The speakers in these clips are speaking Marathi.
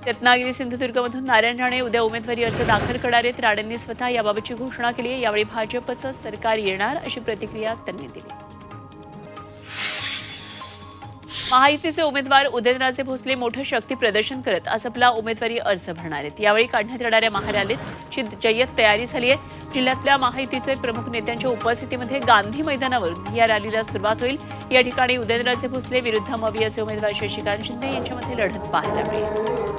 रत्नागिरी सिंधुदुर्गमधून नारायण राणे उद्या उमेदवारी अर्ज दाखल करणार आहेत। राणेंनी स्वतः याबाबतची घोषणा केली आहे। यावेळी भाजपचं सरकार येणार अशी प्रतिक्रिया त्यांनी दिली। महायुतीचे उमेदवार उदयनराजे भोसले मोठं शक्ती प्रदर्शन करत आज आपला उमेदवारी अर्ज भरणार आहेत। यावेळी काढण्यात येणाऱ्या महारॅलीची जय्यत तयारी झाली आहे। जिल्ह्यातल्या महायुतीचे प्रमुख नेत्यांच्या उपस्थितीमध्ये गांधी मैदानावरून या रॅलीला सुरुवात होईल। या ठिकाणी उदयनराजे भोसले विरुद्ध मवियाचे उमेदवार शशिकांत शिंदे यांच्यामध्ये लढत पाहायला मिळेल।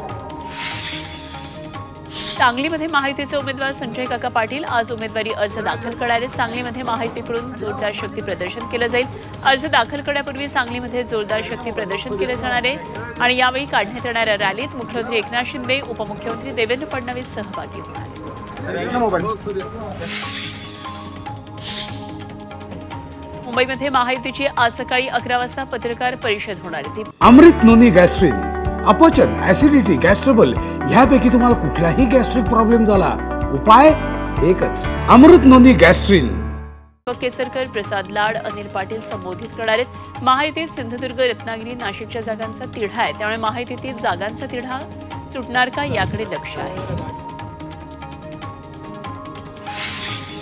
सांगलीमध्ये महायुतीचे उमेदवार संजय काका पाटील आज उमेदवारी अर्ज दाखल करणार आहेत। सांगलीमध्ये महायुतीकडून जोरदार शक्ती प्रदर्शन केलं जाईल। अर्ज दाखल करण्यापूर्वी सांगलीमध्ये जोरदार शक्ती प्रदर्शन केलं जाणार आहे आणि यावेळी काढण्यात येणाऱ्या रॅलीत मुख्यमंत्री एकनाथ शिंदे, उपमुख्यमंत्री देवेंद्र फडणवीस सहभागी होणार आहेत। मुंबईमध्ये महायुतीची आज सकाळी 11 वाजता पत्रकार परिषद होणार आहे। अमृत नोनी गॅस्ट्रिन, अपचन, ऍसिडिटी, गॅस्ट्रबल ह्यापैकी तुम्हाला कुठलाही गॅस्ट्रिक प्रॉब्लेम झाला, उपाय एकच, अमृत नोनी गॅस्ट्रिन। केसरकर, प्रसाद लाड, अनिल पाटील संबोधित करणार आहेत। महायुतीत सिंधुदुर्ग, रत्नागिरी, नाशिकच्या जागांचा तिढा आहे, त्यामुळे महायुतीतील जागांचा तिढा सुटणार का याकडे लक्ष आहे।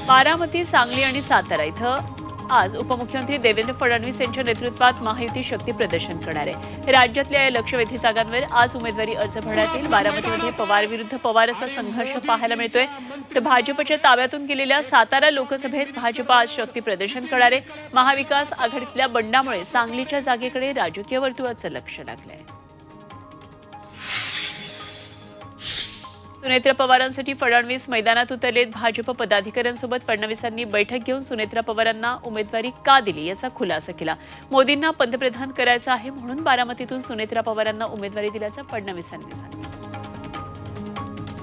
बारामती, सांगली आणि सातारा इथं आज उपमुख्यमंत्री देवेंद्र फडणवीस यांच्या नेतृत्वात महायुती शक्ती प्रदर्शन करणार आहे। राज्यातल्या या लक्षवेधी जागांवर आज उमेदवारी अर्ज भरण्यात येईल। बारामतीमध्ये पवार विरुद्ध पवार असा संघर्ष पाहायला मिळतोय, तर भाजपच्या ताब्यातून गेलेल्या सातारा लोकसभेत भाजप आज शक्ती प्रदर्शन करणार आहे। महाविकास आघाडीतल्या बंडामुळे सांगलीच्या जागेकडे राजकीय वर्तुळाचं लक्ष लागलंय। सुनेत्रा पवारांसाठी फडणवीस मैदानात उतरलेत। भाजप पदाधिकाऱ्यांसोबत फडणवीसांनी बैठक घेऊन सुनेत्रा पवारांना उमेदवारी का दिली याचा खुलासा केला। मोदींना पंतप्रधान करायचं आहे म्हणून बारामतीतून सुनेत्रा पवारांना उमेदवारी दिल्याचं फडणवीसांनी सांगितलं।